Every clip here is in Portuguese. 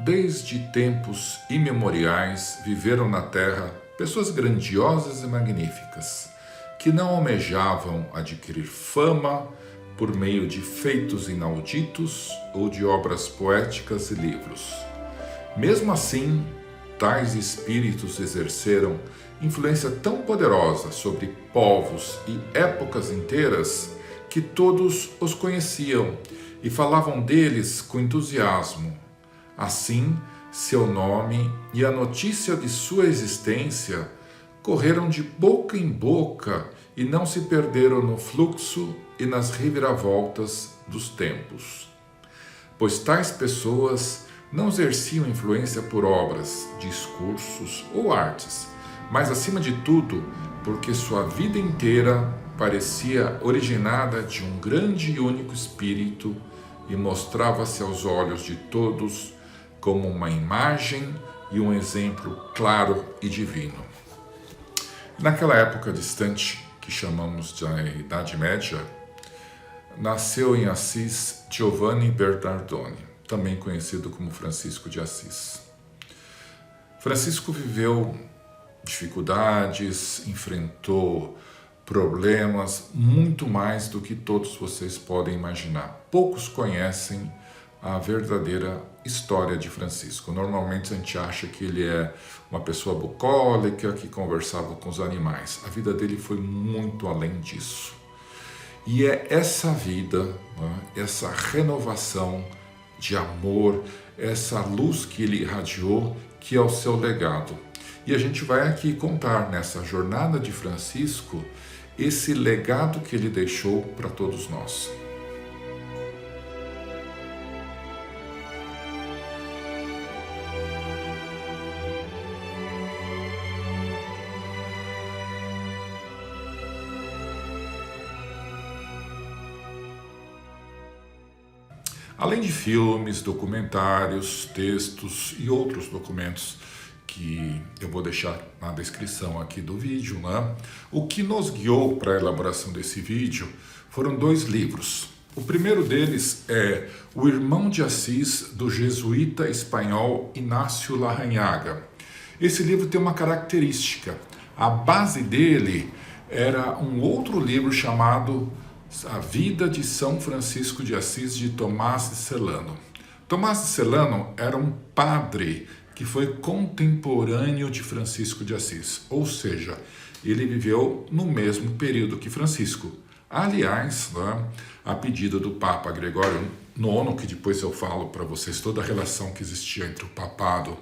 Desde tempos imemoriais viveram na terra pessoas grandiosas e magníficas, que não almejavam adquirir fama por meio de feitos inauditos ou de obras poéticas e livros. Mesmo assim, tais espíritos exerceram influência tão poderosa sobre povos e épocas inteiras que todos os conheciam e falavam deles com entusiasmo. Assim, seu nome e a notícia de sua existência correram de boca em boca e não se perderam no fluxo e nas reviravoltas dos tempos. Pois tais pessoas não exerciam influência por obras, discursos ou artes, mas acima de tudo, porque sua vida inteira parecia originada de um grande e único espírito e mostrava-se aos olhos de todos como uma imagem e um exemplo claro e divino. Naquela época distante, que chamamos de Idade Média, nasceu em Assis Giovanni Bernardone, também conhecido como Francisco de Assis. Francisco viveu dificuldades, enfrentou problemas muito mais do que todos vocês podem imaginar. Poucos conhecem a verdadeira história de Francisco. Normalmente a gente acha que ele é uma pessoa bucólica, que conversava com os animais. A vida dele foi muito além disso. E é essa vida, né, essa renovação de amor, essa luz que ele irradiou, que é o seu legado. E a gente vai aqui contar nessa jornada de Francisco esse legado que ele deixou para todos nós. Além de filmes, documentários, textos e outros documentos que eu vou deixar na descrição aqui do vídeo, né? O que nos guiou para a elaboração desse vídeo foram 2 livros. O primeiro deles é O Irmão de Assis, do jesuíta espanhol Inácio Larrañaga. Esse livro tem uma característica. A base dele era um outro livro chamado A Vida de São Francisco de Assis, de Tomás de Celano. Tomás de Celano era um padre que foi contemporâneo de Francisco de Assis, ou seja, ele viveu no mesmo período que Francisco. Aliás, né, a pedido do Papa Gregório IX, que depois eu falo para vocês toda a relação que existia entre o papado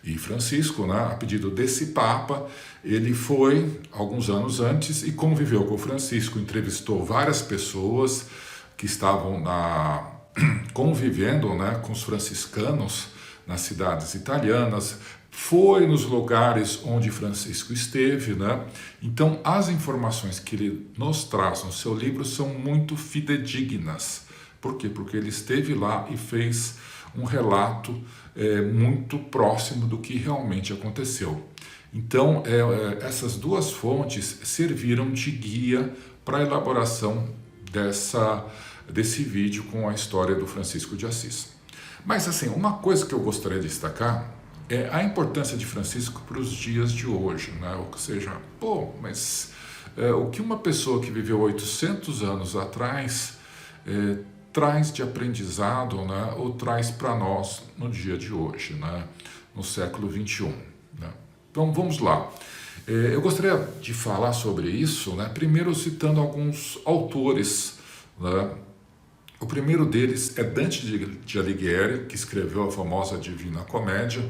e Francisco, né, a pedido desse Papa, ele foi alguns anos antes e conviveu com Francisco, entrevistou várias pessoas que estavam convivendo, né, com os franciscanos nas cidades italianas, foi nos lugares onde Francisco esteve, né? Então, as informações que ele nos traz no seu livro são muito fidedignas. Por quê? Porque ele esteve lá e fez um relato muito próximo do que realmente aconteceu. Então, essas 2 fontes serviram de guia para a elaboração desse vídeo com a história do Francisco de Assis. Mas assim, uma coisa que eu gostaria de destacar é a importância de Francisco para os dias de hoje, né? Ou seja, mas o que uma pessoa que viveu 800 anos atrás traz de aprendizado, né? Ou traz para nós no dia de hoje, né? No século XXI, né? Então vamos lá. Eu gostaria de falar sobre isso, né? Primeiro citando alguns autores, né? O primeiro deles é Dante de Alighieri, que escreveu a famosa Divina Comédia,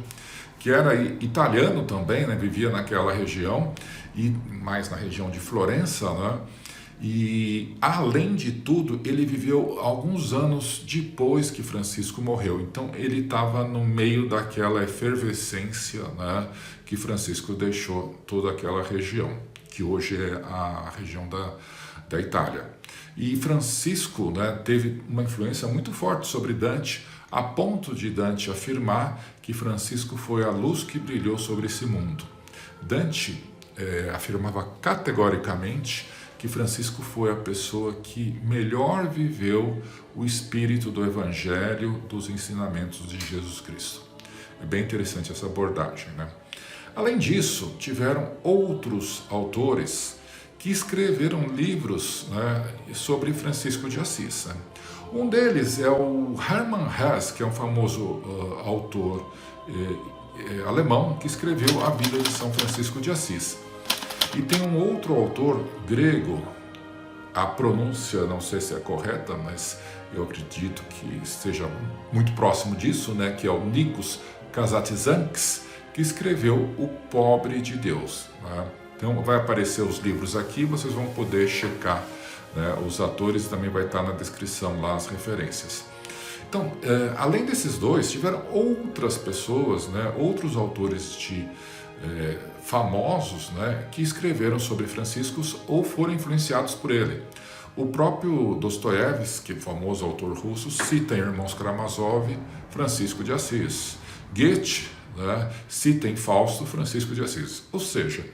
que era italiano também, né? Vivia naquela região, e mais na região de Florença, né? E, além de tudo, ele viveu alguns anos depois que Francisco morreu. Então, ele estava no meio daquela efervescência, né? Que Francisco deixou toda aquela região, que hoje é a região da Itália. E Francisco, né, teve uma influência muito forte sobre Dante, a ponto de Dante afirmar que Francisco foi a luz que brilhou sobre esse mundo. Dante afirmava categoricamente que Francisco foi a pessoa que melhor viveu o espírito do Evangelho, dos ensinamentos de Jesus Cristo. É bem interessante essa abordagem, né? Além disso, tiveram outros autores que escreveram livros, né, sobre Francisco de Assis. Né? Um deles é o Hermann Hesse, que é um famoso autor alemão que escreveu a vida de São Francisco de Assis. E tem um outro autor grego, a pronúncia não sei se é correta, mas eu acredito que esteja muito próximo disso, né, que é o Nikos Kazantzakis, que escreveu O Pobre de Deus. Né? Então vai aparecer os livros aqui, vocês vão poder checar, né, os atores, também vai estar na descrição lá as referências. Então, além desses dois, tiveram outras pessoas, né, outros autores famosos, né, que escreveram sobre Francisco ou foram influenciados por ele. O próprio Dostoiévski, famoso autor russo, cita em Irmãos Karamazov Francisco de Assis. Goethe, né, cita em Fausto Francisco de Assis. Ou seja,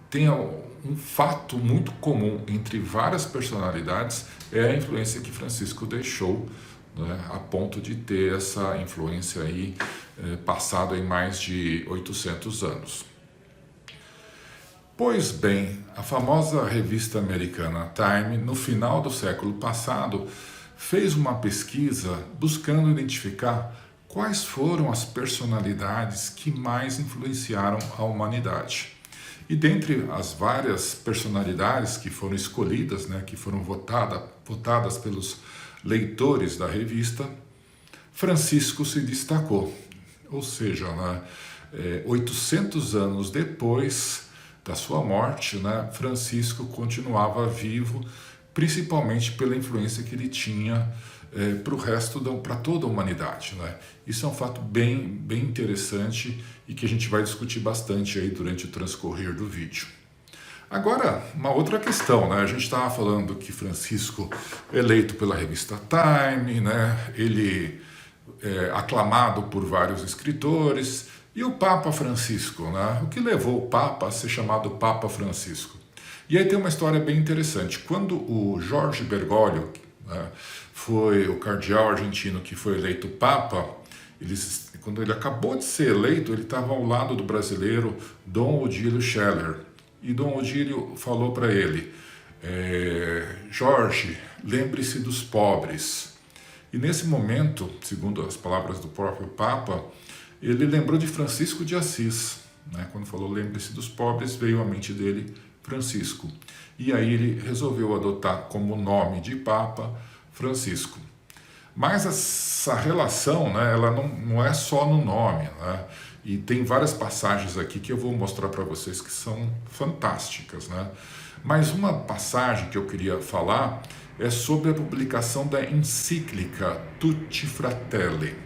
tem um fato muito comum entre várias personalidades, é a influência que Francisco deixou, né, a ponto de ter essa influência aí passada em mais de 800 anos. Pois bem, a famosa revista americana Time, no final do século passado, fez uma pesquisa buscando identificar quais foram as personalidades que mais influenciaram a humanidade. E dentre as várias personalidades que foram escolhidas, né, que foram votadas pelos leitores da revista, Francisco se destacou. Ou seja, né, 800 anos depois da sua morte, né, Francisco continuava vivo, principalmente pela influência que ele tinha para toda a humanidade, né? Isso é um fato bem interessante e que a gente vai discutir bastante aí durante o transcorrer do vídeo. Agora, uma outra questão, né? A gente estava falando que Francisco, eleito pela revista Time, né? Ele é aclamado por vários escritores, e o Papa Francisco, né? O que levou o Papa a ser chamado Papa Francisco? E aí tem uma história bem interessante. Quando o Jorge Bergoglio, né, foi o cardeal argentino que foi eleito Papa, quando ele acabou de ser eleito, ele estava ao lado do brasileiro Dom Odílio Scheller. E Dom Odílio falou para ele, Jorge, lembre-se dos pobres. E nesse momento, segundo as palavras do próprio Papa, ele lembrou de Francisco de Assis. Né? Quando falou lembre-se dos pobres, veio à mente dele Francisco. E aí ele resolveu adotar como nome de Papa Francisco. Mas essa relação, né, ela não é só no nome, né? E tem várias passagens aqui que eu vou mostrar para vocês que são fantásticas, né? Mas uma passagem que eu queria falar é sobre a publicação da encíclica Tutti Fratelli.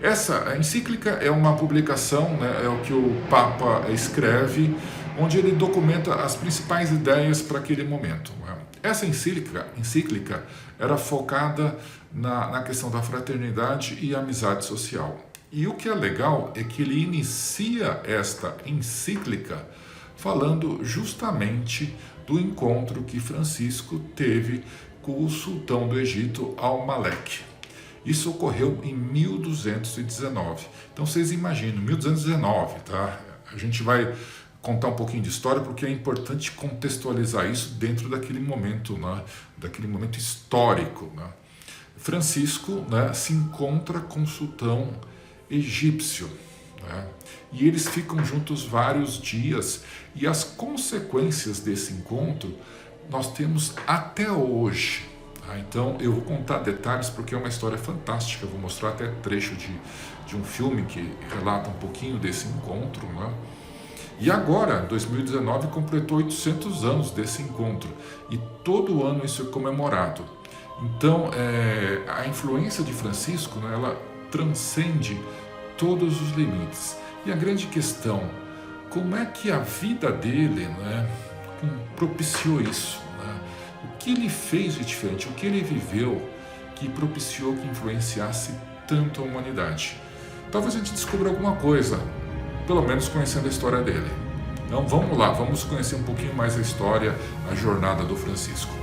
Essa encíclica é uma publicação, né, é o que o Papa escreve, onde ele documenta as principais ideias para aquele momento. Né? Essa encíclica era focada na questão da fraternidade e amizade social. E o que é legal é que ele inicia esta encíclica falando justamente do encontro que Francisco teve com o sultão do Egito, Al-Malek. Isso ocorreu em 1219. Então vocês imaginam, 1219, tá? A gente vai contar um pouquinho de história porque é importante contextualizar isso dentro daquele momento, né? Daquele momento histórico, né? Francisco, né, se encontra com o sultão egípcio, né? E eles ficam juntos vários dias e as consequências desse encontro nós temos até hoje. Então eu vou contar detalhes porque é uma história fantástica, eu vou mostrar até trecho de um filme que relata um pouquinho desse encontro, né? E agora, 2019, completou 800 anos desse encontro e todo ano isso é comemorado. Então a influência de Francisco, né, ela transcende todos os limites. E a grande questão, como é que a vida dele, né, propiciou isso? Né? O que ele fez de diferente, o que ele viveu que propiciou, que influenciasse tanto a humanidade? Talvez a gente descubra alguma coisa, pelo menos conhecendo a história dele. Então vamos lá, vamos conhecer um pouquinho mais a história, a jornada do Francisco.